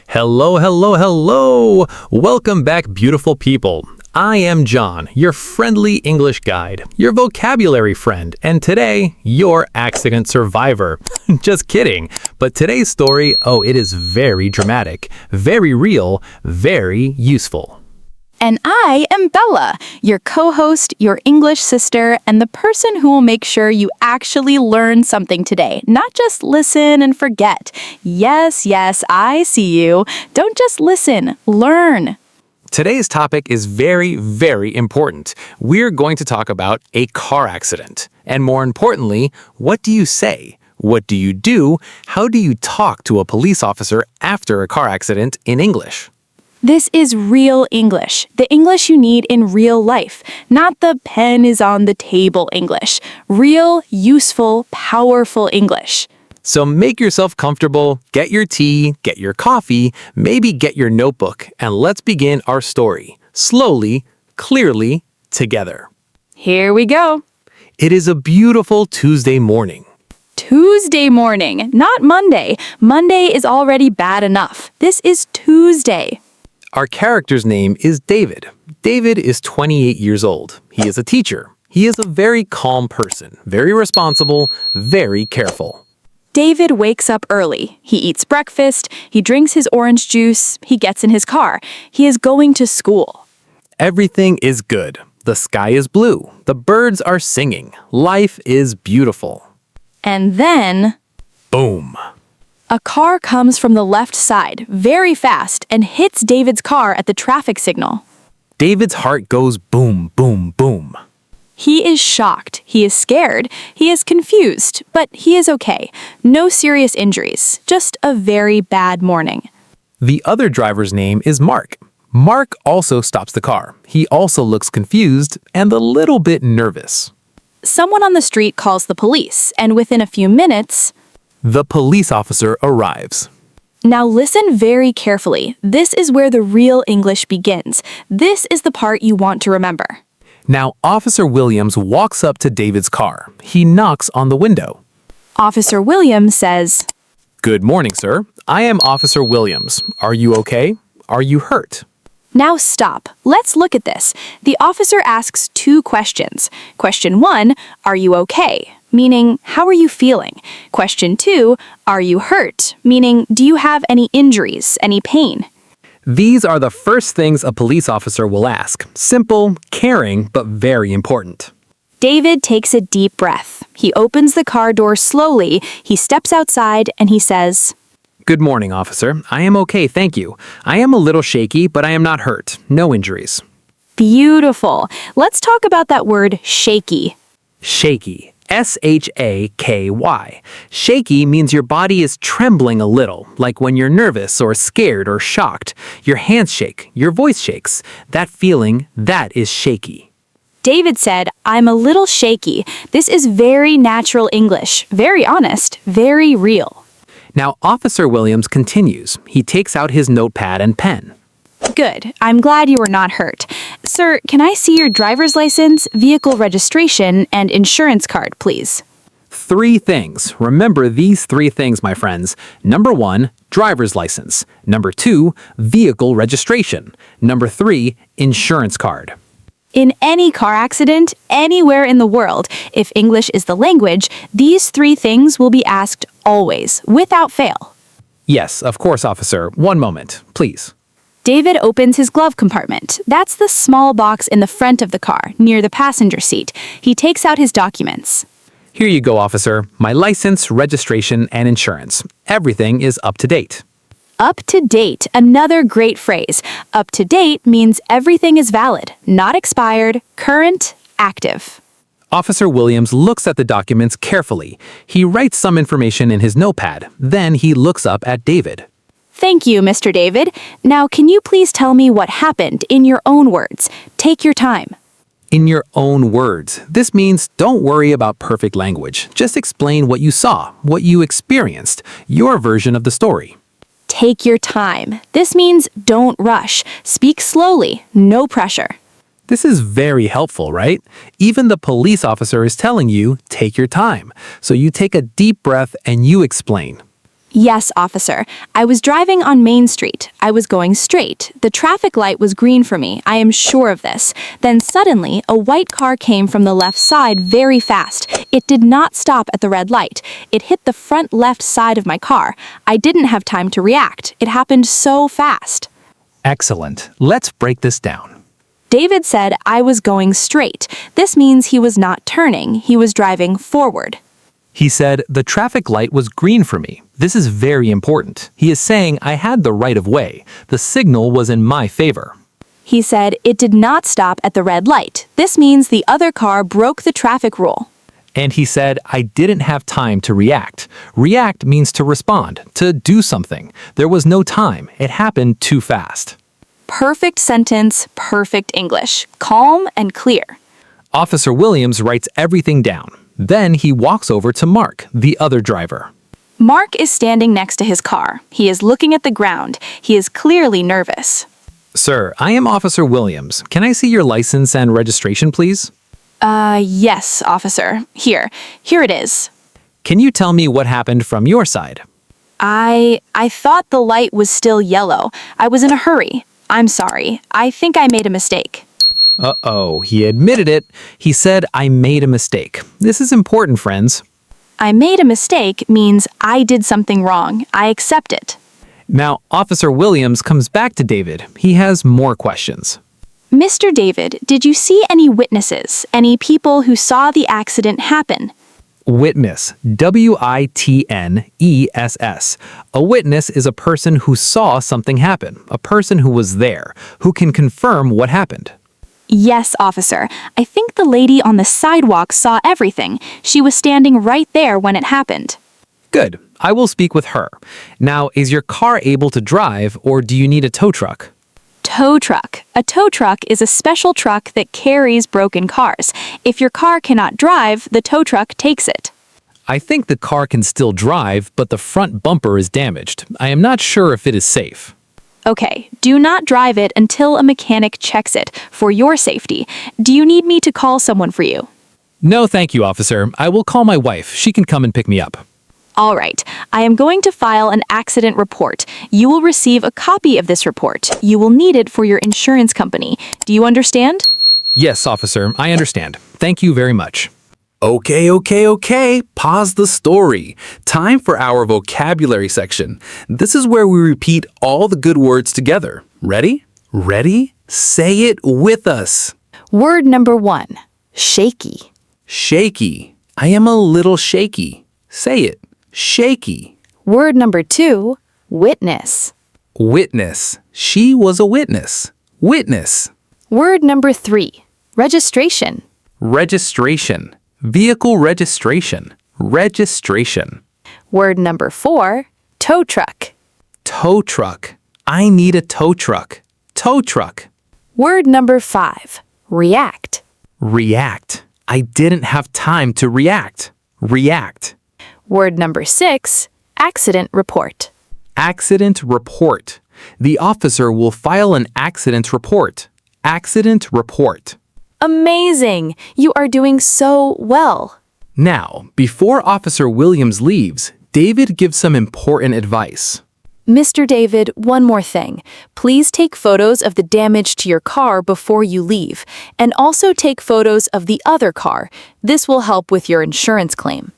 Hello, hello, hello! Welcome back, beautiful people. I am John, your friendly English guide, your vocabulary friend, and today, your accident survivor. Just kidding. But today's story, it is very dramatic, very real, very useful. And I am Bella, your co-host, your English sister, and the person who will make sure you actually learn something today, not just listen and forget. Yes, I see you. Don't just listen, learn. Today's topic is very, very important. We're going to talk about a car accident. And more importantly, what do you say? What do you do? How do you talk to a police officer after a car accident in English? This is real English, the English you need in real life, not the pen is on the table English. Real, useful, powerful English. So make yourself comfortable, get your tea, get your coffee, maybe get your notebook, and let's begin our story. Slowly, clearly, together. Here we go. It is a beautiful Tuesday morning. Tuesday morning, not Monday. Monday is already bad enough. This is Tuesday. Our character's name is David. David is 28 years old. He is a teacher. He is a very calm person, very responsible, very careful. David wakes up early. He eats breakfast, he drinks his orange juice, he gets in his car. He is going to school. Everything is good. The sky is blue. The birds are singing. Life is beautiful. And then, Boom! a car comes from the left side, very fast, and hits David's car at the traffic signal. David's heart goes boom, boom, boom. He is shocked, he is scared, he is confused, but he is okay. No serious injuries, just a very bad morning. The other driver's name is Mark. Mark also stops the car. He also looks confused and a little bit nervous. Someone on the street calls the police, and within a few minutes, the police officer arrives. now listen very carefully. This is where the real English begins. This is the part you want to remember. Now, Officer Williams walks up to David's car. He knocks on the window. Officer Williams says, Good morning, sir. I am Officer Williams. Are you okay? Are you hurt? Now stop. Let's look at this. The officer asks two questions. Question 1, are you okay? Meaning, how are you feeling? Question 2, are you hurt? Meaning, do you have any injuries, any pain? These are the first things a police officer will ask. Simple, caring, but very important. David takes a deep breath. He opens the car door slowly, he steps outside, and he says, Good morning, officer. I am okay, thank you. I am a little shaky, but I am not hurt. No injuries. Beautiful. Let's talk about that word shaky. Shaky. S-H-A-K-Y. Shaky means your body is trembling a little, like when you're nervous or scared or shocked. Your hands shake, your voice shakes. That feeling, that is shaky. David said, I'm a little shaky. This is very natural English, very honest, very real. Now, Officer Williams continues. He takes out his notepad and pen. Good. I'm glad you were not hurt. Sir, can I see your driver's license, vehicle registration, and insurance card, please? 3 things. Remember these 3 things, my friends. Number 1, driver's license. Number 2, vehicle registration. Number 3, insurance card. In any car accident, anywhere in the world, if English is the language, these 3 things will be asked always, without fail. Yes, of course, officer. One moment, please. David opens his glove compartment. That's the small box in the front of the car, near the passenger seat. He takes out his documents. Here you go, officer. My license, registration, and insurance. Everything is up to date. Up to date, another great phrase. Up to date means everything is valid, not expired, current, active. Officer Williams looks at the documents carefully. He writes some information in his notepad. Then he looks up at David. Thank you, Mr. David. Now, can you please tell me what happened in your own words? Take your time. In your own words. This means don't worry about perfect language. Just explain what you saw, what you experienced, your version of the story. Take your time. This means don't rush. Speak slowly, no pressure. This is very helpful, right? Even the police officer is telling you, take your time. So you take a deep breath and you explain. Yes, officer. I was driving on Main Street. I was going straight. The traffic light was green for me. I am sure of this. Then suddenly, a white car came from the left side very fast. It did not stop at the red light. It hit the front left side of my car. I didn't have time to react. It happened so fast. Excellent. Let's break this down. David said I was going straight. This means he was not turning. He was driving forward. He said, the traffic light was green for me. This is very important. He is saying I had the right of way. The signal was in my favor. He said it did not stop at the red light. This means the other car broke the traffic rule. And he said I didn't have time to react. React means to respond, to do something. There was no time. It happened too fast. Perfect sentence, perfect English. Calm and clear. Officer Williams writes everything down. Then he walks over to Mark, the other driver. Mark is standing next to his car. He is looking at the ground. He is clearly nervous. Sir, I am Officer Williams. Can I see your license and registration, please? Yes, officer. Here it is. Can you tell me what happened from your side? I thought the light was still yellow. I was in a hurry. I'm sorry. I think I made a mistake. Uh-oh, he admitted it. He said, I made a mistake. This is important, friends. I made a mistake means I did something wrong. I accept it. Now, Officer Williams comes back to David. He has more questions. Mr. David, did you see any witnesses, any people who saw the accident happen? Witness, W-I-T-N-E-S-S. A witness is a person who saw something happen, a person who was there, who can confirm what happened. Yes, officer. I think the lady on the sidewalk saw everything. She was standing right there when it happened. Good. I will speak with her. Now, is your car able to drive, or do you need a tow truck? Tow truck. A tow truck is a special truck that carries broken cars. If your car cannot drive, the tow truck takes it. I think the car can still drive, but the front bumper is damaged. I am not sure if it is safe. Okay, do not drive it until a mechanic checks it, for your safety. Do you need me to call someone for you? No, thank you, officer. I will call my wife. She can come and pick me up. All right, I am going to file an accident report. You will receive a copy of this report. You will need it for your insurance company. Do you understand? Yes, officer, I understand. Thank you very much. Okay. Pause the story. Time for our vocabulary section. This is where we repeat all the good words together. Ready? Ready? Say it with us. Word number 1, shaky. Shaky. I am a little shaky. Say it. Shaky. Word number 2, witness. Witness. She was a witness. Witness. Word number 3, registration. Registration. Vehicle registration. Registration. Word number 4, tow truck. Tow truck. I need a tow truck. Tow truck. Word number 5, react. React. I didn't have time to react. React. Word number 6, accident report. Accident report. The officer will file an accident report. Accident report. Amazing! You are doing so well. Now, before Officer Williams leaves, David gives some important advice. Mr. David, one more thing. Please take photos of the damage to your car before you leave, and also take photos of the other car. This will help with your insurance claim.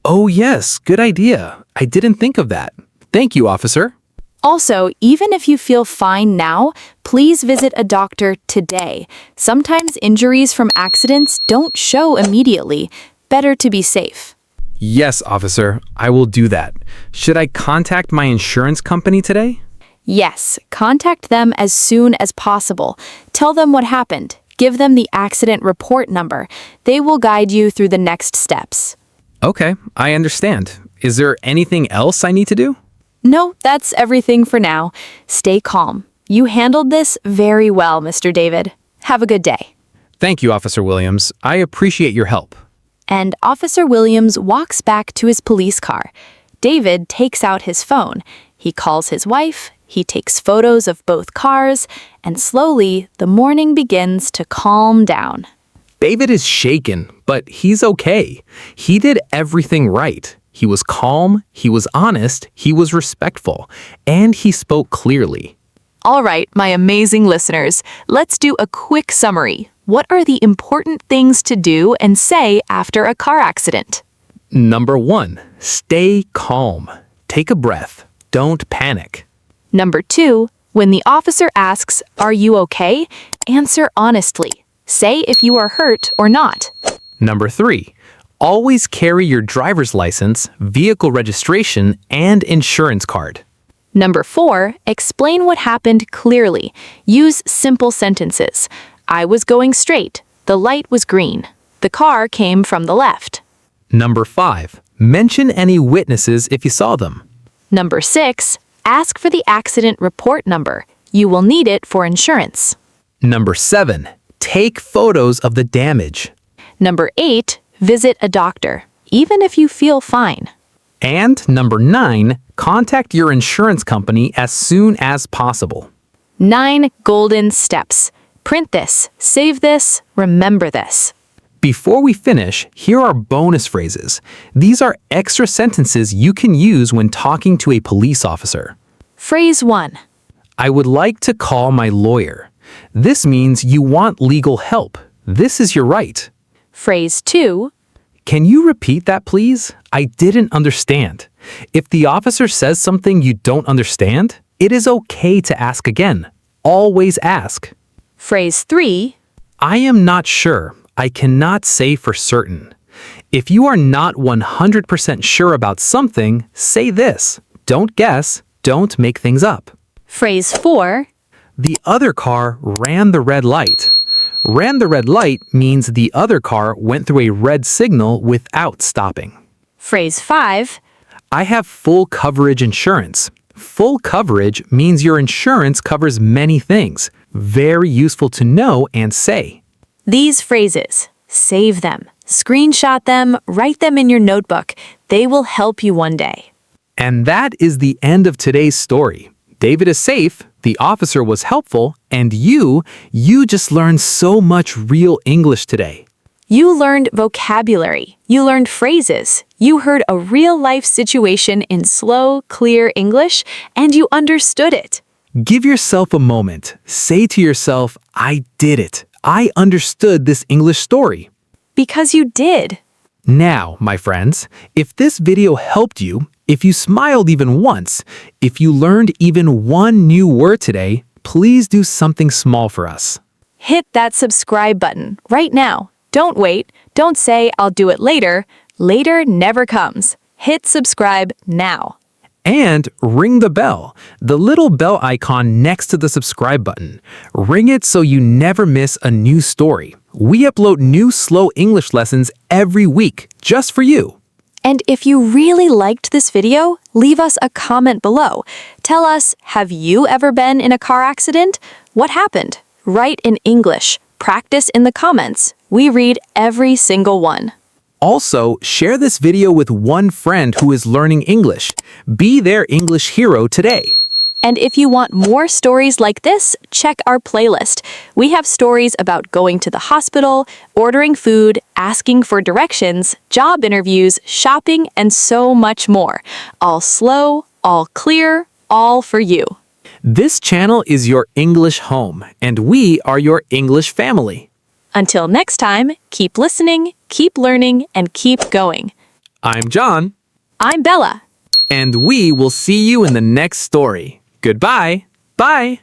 Oh yes, good idea. I didn't think of that. Thank you, officer. Also, even if you feel fine now, please visit a doctor today. Sometimes injuries from accidents don't show immediately. Better to be safe. Yes, officer, I will do that. Should I contact my insurance company today? Yes, contact them as soon as possible. Tell them what happened. Give them the accident report number. They will guide you through the next steps. Okay, I understand. Is there anything else I need to do? No, that's everything for now. Stay calm. You handled this very well, Mr. David. Have a good day. Thank you, Officer Williams. I appreciate your help. And Officer Williams walks back to his police car. David takes out his phone. He calls his wife. He takes photos of both cars. And slowly, the morning begins to calm down. David is shaken, but he's okay. He did everything right. He was calm, he was honest, he was respectful, and he spoke clearly. All right, my amazing listeners, let's do a quick summary. What are the important things to do and say after a car accident? Number 1, stay calm. Take a breath. Don't panic. Number 2, when the officer asks, "Are you okay?" answer honestly. Say if you are hurt or not. Number 3, always carry your driver's license, vehicle registration, and insurance card. Number 4, explain what happened clearly. Use simple sentences. I was going straight. The light was green. The car came from the left. Number 5, mention any witnesses if you saw them. Number 6, ask for the accident report number. You will need it for insurance. Number 7, take photos of the damage. Number 8, visit a doctor, even if you feel fine. And number 9, contact your insurance company as soon as possible. 9 golden steps. Print this, save this, remember this. Before we finish, here are bonus phrases. These are extra sentences you can use when talking to a police officer. Phrase 1. I would like to call my lawyer. This means you want legal help. This is your right. Phrase 2. Can you repeat that, please? I didn't understand. If the officer says something you don't understand, it is okay to ask again. Always ask. Phrase 3. I am not sure. I cannot say for certain. If you are not 100% sure about something, say this. Don't guess. Don't make things up. Phrase 4. The other car ran the red light. Ran the red light means the other car went through a red signal without stopping. Phrase 5. I have full coverage insurance. Full coverage means your insurance covers many things. Very useful to know and say. These phrases, save them, screenshot them, write them in your notebook. They will help you one day. And that is the end of today's story. David is safe, the officer was helpful, and you just learned so much real English today. You learned vocabulary. You learned phrases. You heard a real-life situation in slow, clear English, and you understood it. Give yourself a moment. Say to yourself, I did it. I understood this English story. Because you did. Now, my friends, if this video helped you, if you smiled even once, if you learned even one new word today, please do something small for us. Hit that subscribe button right now. Don't wait. Don't say, I'll do it later. Later never comes. Hit subscribe now. And ring the bell, the little bell icon next to the subscribe button. Ring it so you never miss a new story. We upload new slow English lessons every week, just for you. And if you really liked this video, leave us a comment below. Tell us, have you ever been in a car accident? What happened? Write in English. Practice in the comments. We read every single one. Also, share this video with one friend who is learning English. Be their English hero today. And if you want more stories like this, check our playlist. We have stories about going to the hospital, ordering food, asking for directions, job interviews, shopping, and so much more. All slow, all clear, all for you. This channel is your English home, and we are your English family. Until next time, keep listening, keep learning, and keep going. I'm John. I'm Bella. And we will see you in the next story. Goodbye. Bye.